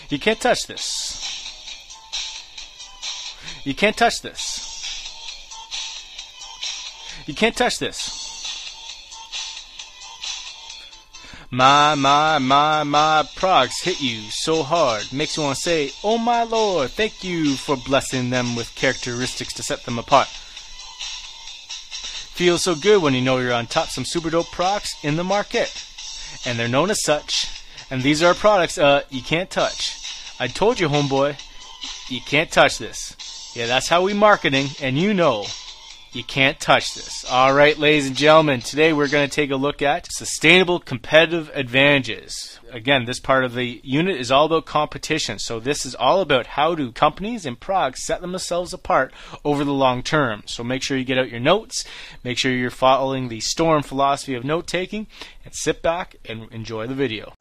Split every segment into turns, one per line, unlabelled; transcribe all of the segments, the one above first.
You can't touch this. You can't touch this. You can't touch this. My products hit you so hard, makes you want to say, oh my Lord, thank you for blessing them with characteristics to set them apart. Feels so good when you know you're on top some super dope products in the market. And they're known as such. And these are products you can't touch. I told you, homeboy, you can't touch this. Yeah, that's how we marketing, and you know you can't touch this. Alright, ladies and gentlemen, today we're going to take a look at sustainable competitive advantages. Again, this part of the unit is all about competition. So this is all about how do companies and products set themselves apart over the long term. So make sure you get out your notes, make sure you're following the STORM philosophy of note-taking, and sit back and enjoy the video.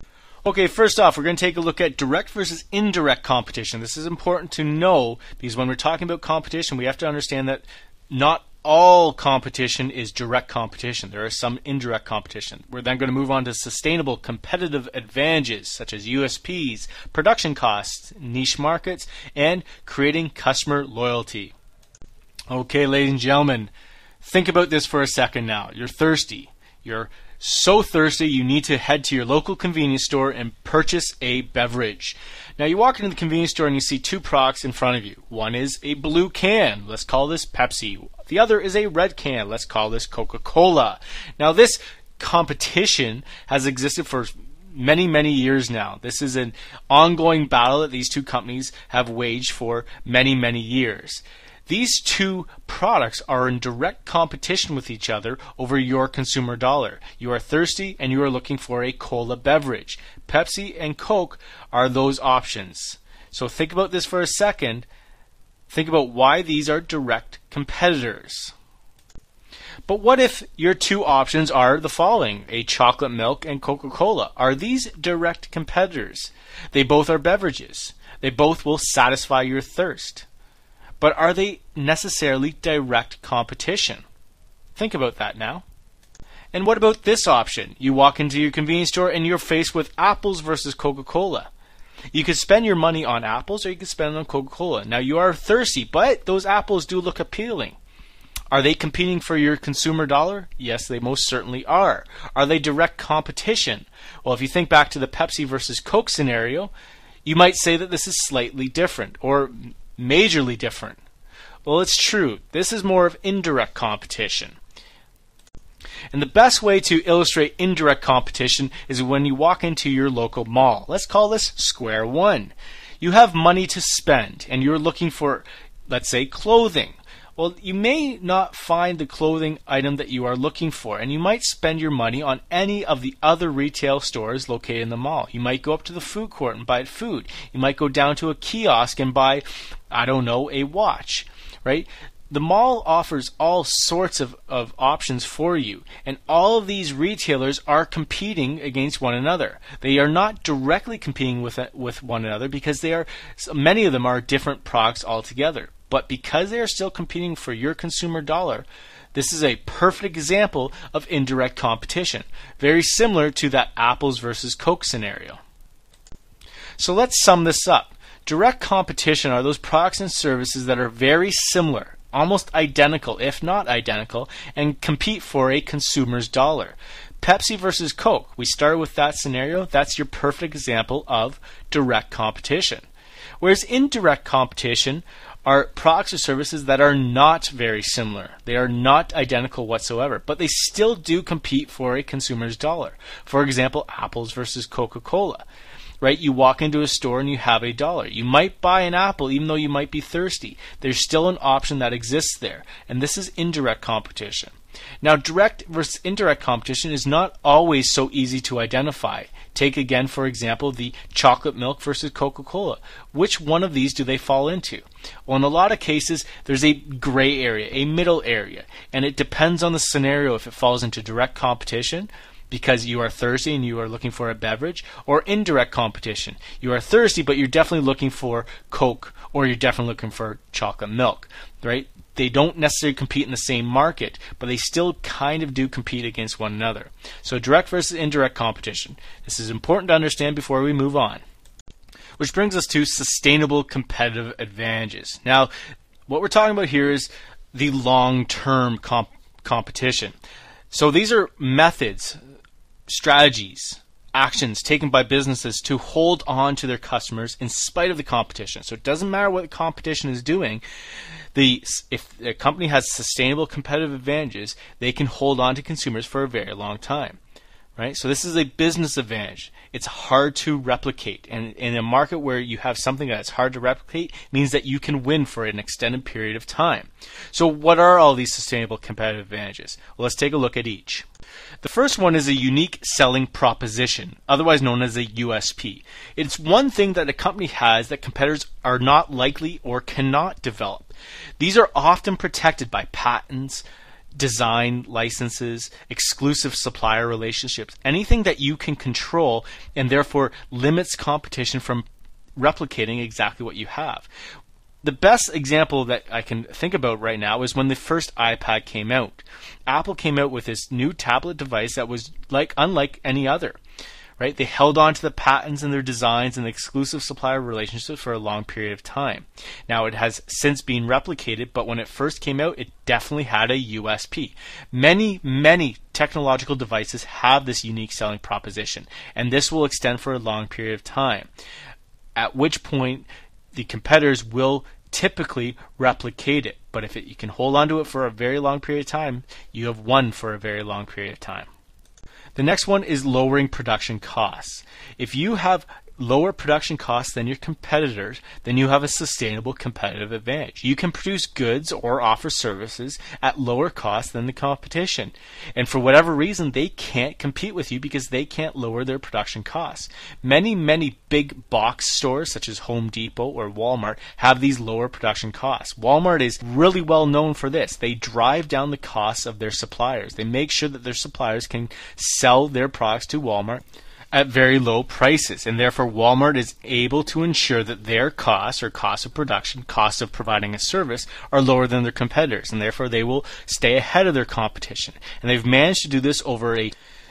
Okay, first off, we're going to take a look at direct versus indirect competition. This is important to know because when we're talking about competition, we have to understand that not all competition is direct competition. There is some indirect competition. We're then going to move on to sustainable competitive advantages such as USPs, production costs, niche markets, and creating customer loyalty. Okay, ladies and gentlemen, think about this for a second now. You're thirsty. You're so thirsty you need to head to your local convenience store and purchase a beverage. Now you walk into the convenience store and you see two products in front of you. One is a blue can. Let's call this Pepsi. The other is a red can. Let's call this Coca-Cola. Now this competition has existed for many years now. This is an ongoing battle that these two companies have waged for many years. These two products are in direct competition with each other over your consumer dollar. You are thirsty and you are looking for a cola beverage. Pepsi and Coke are those options. So think about this for a second. Think about why these are direct competitors. But what if your two options are the following, a chocolate milk and Coca-Cola? Are these direct competitors? They both are beverages. They both will satisfy your thirst. But are they necessarily direct competition? Think about that now. And what about this option? You walk into your convenience store and you're faced with apples versus Coca-Cola. You could spend your money on apples or you could spend it on Coca-Cola. Now you are thirsty, but those apples do look appealing. Are they competing for your consumer dollar? Yes, they most certainly are. Are they direct competition? Well, if you think back to the Pepsi versus Coke scenario, you might say that this is slightly different or majorly different. Well, it's true. This is more of indirect competition. And the best way to illustrate indirect competition is when you walk into your local mall. Let's call this Square One. You have money to spend and you're looking for, let's say, clothing. Well, you may not find the clothing item that you are looking for, and you might spend your money on any of the other retail stores located in the mall. You might go up to the food court and buy food. You might go down to a kiosk and buy, I don't know, a watch, right? The mall offers all sorts of options for you, and all of these retailers are competing against one another. They are not directly competing with one another because many of them are different products altogether. But because they are still competing for your consumer dollar, this is a perfect example of indirect competition, very similar to that apples versus Coke scenario. So let's sum this up. Direct competition are those products and services that are very similar, almost identical, if not identical, and compete for a consumer's dollar. Pepsi versus Coke, we started with that scenario. That's your perfect example of direct competition. Whereas indirect competition are products or services that are not very similar. They are not identical whatsoever, but they still do compete for a consumer's dollar. For example, apples versus Coca-Cola. Right? You walk into a store and you have $1. You might buy an apple even though you might be thirsty. There's still an option that exists there, and this is indirect competition. Now, direct versus indirect competition is not always so easy to identify. Take again, for example, the chocolate milk versus Coca-Cola. Which one of these do they fall into? Well, in a lot of cases, there's a gray area, a middle area, and it depends on the scenario if it falls into direct competition because you are thirsty and you are looking for a beverage, or indirect competition. You are thirsty, but you're definitely looking for Coke, or you're definitely looking for chocolate milk, right? They don't necessarily compete in the same market, but they still kind of do compete against one another. So direct versus indirect competition. This is important to understand before we move on. Which brings us to sustainable competitive advantages. Now, what we're talking about here is the long-term competition. So these are methods, strategies, actions taken by businesses to hold on to their customers in spite of the competition. So it doesn't matter what the competition is doing. If a company has sustainable competitive advantages, they can hold on to consumers for a very long time. Right? So this is a business advantage. It's hard to replicate. And in a market where you have something that's hard to replicate, means that you can win for an extended period of time. So what are all these sustainable competitive advantages? Well, let's take a look at each. The first one is a unique selling proposition, otherwise known as a USP. It's one thing that a company has that competitors are not likely or cannot develop. These are often protected by patents, design licenses, exclusive supplier relationships, anything that you can control and therefore limits competition from replicating exactly what you have. The best example that I can think about right now is when the first iPad came out. Apple came out with this new tablet device that was unlike any other. Right? They held on to the patents and their designs and the exclusive supplier relationships for a long period of time. Now it has since been replicated, but when it first came out, it definitely had a USP. Many technological devices have this unique selling proposition, and this will extend for a long period of time, at which point the competitors will typically replicate it. But if you can hold on to it for a very long period of time, you have won for a very long period of time. The next one is lowering production costs. If you have lower production costs than your competitors, then you have a sustainable competitive advantage. You can produce goods or offer services at lower costs than the competition. And for whatever reason, they can't compete with you because they can't lower their production costs. Many big box stores such as Home Depot or Walmart have these lower production costs. Walmart is really well known for this. They drive down the costs of their suppliers. They make sure that their suppliers can sell their products to Walmart at very low prices, and therefore Walmart is able to ensure that their costs or cost of production, cost of providing a service are lower than their competitors, and therefore they will stay ahead of their competition. And they've managed to do this over a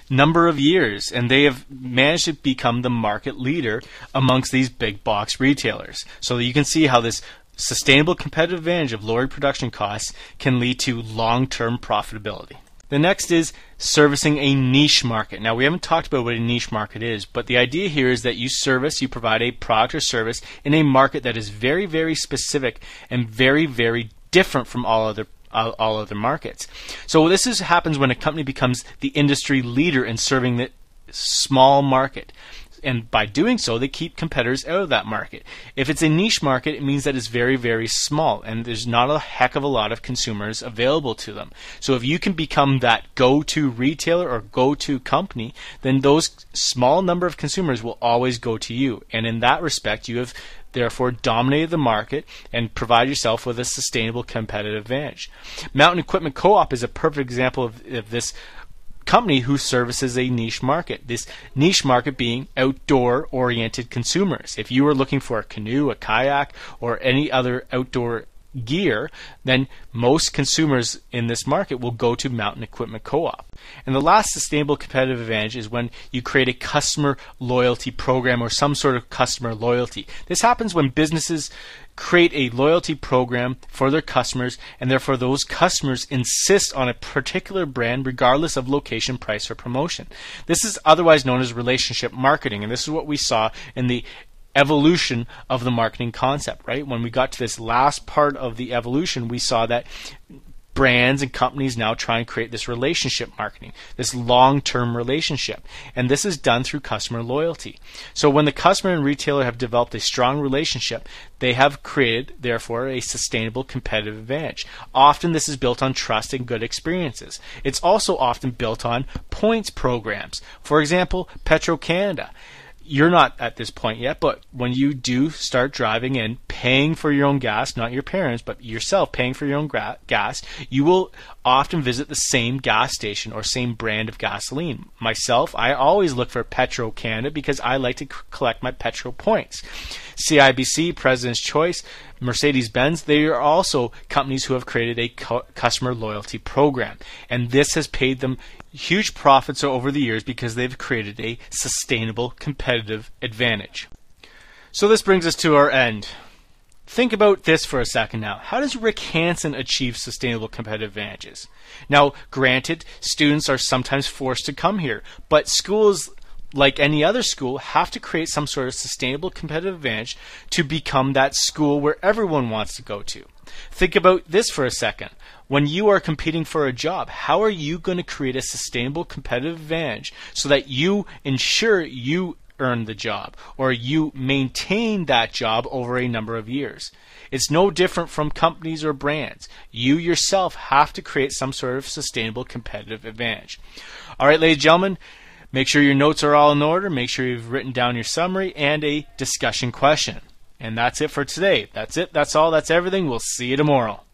number of years, and they have managed to become the market leader amongst these big box retailers. So you can see how this sustainable competitive advantage of lowering production costs can lead to long-term profitability. The next is servicing a niche market. Now, we haven't talked about what a niche market is, but the idea here is that you provide a product or service in a market that is very specific and very different from all other markets. So this happens when a company becomes the industry leader in serving the small market. And by doing so, they keep competitors out of that market. If it's a niche market, it means that it's very small and there's not a heck of a lot of consumers available to them. So if you can become that go-to retailer or go-to company, then those small number of consumers will always go to you. And in that respect, you have therefore dominated the market and provide yourself with a sustainable competitive advantage. Mountain Equipment Co-op is a perfect example of this company who services a niche market. This niche market being outdoor-oriented consumers. If you are looking for a canoe, a kayak, or any other outdoor gear, then most consumers in this market will go to Mountain Equipment Co-op. And the last sustainable competitive advantage is when you create a customer loyalty program or some sort of customer loyalty. This happens when businesses create a loyalty program for their customers, and therefore those customers insist on a particular brand regardless of location, price, or promotion. This is otherwise known as relationship marketing, and this is what we saw in the evolution of the marketing concept, right? When we got to this last part of the evolution, we saw that brands and companies now try and create this relationship marketing, this long-term relationship. And this is done through customer loyalty. So when the customer and retailer have developed a strong relationship, they have created, therefore, a sustainable competitive advantage. Often this is built on trust and good experiences. It's also often built on points programs. For example, Petro-Canada. You're not at this point yet, but when you do start driving and paying for your own gas, not your parents, but yourself paying for your own gas, you will often visit the same gas station or same brand of gasoline. Myself, I always look for Petro-Canada because I like to collect my Petro points. CIBC, President's Choice, Mercedes-Benz, they are also companies who have created a customer loyalty program. And this has paid them huge profits over the years because they've created a sustainable competitive advantage. So this brings us to our end. Think about this for a second now. How does Rick Hansen achieve sustainable competitive advantages? Now, granted, students are sometimes forced to come here, but schools, like any other school, have to create some sort of sustainable competitive advantage to become that school where everyone wants to go to. Think about this for a second. When you are competing for a job, how are you going to create a sustainable competitive advantage so that you ensure you earn the job or you maintain that job over a number of years? It's no different from companies or brands. You yourself have to create some sort of sustainable competitive advantage. All right, ladies and gentlemen, make sure your notes are all in order. Make sure you've written down your summary and a discussion question. And that's it for today. That's it. That's all. That's everything. We'll see you tomorrow.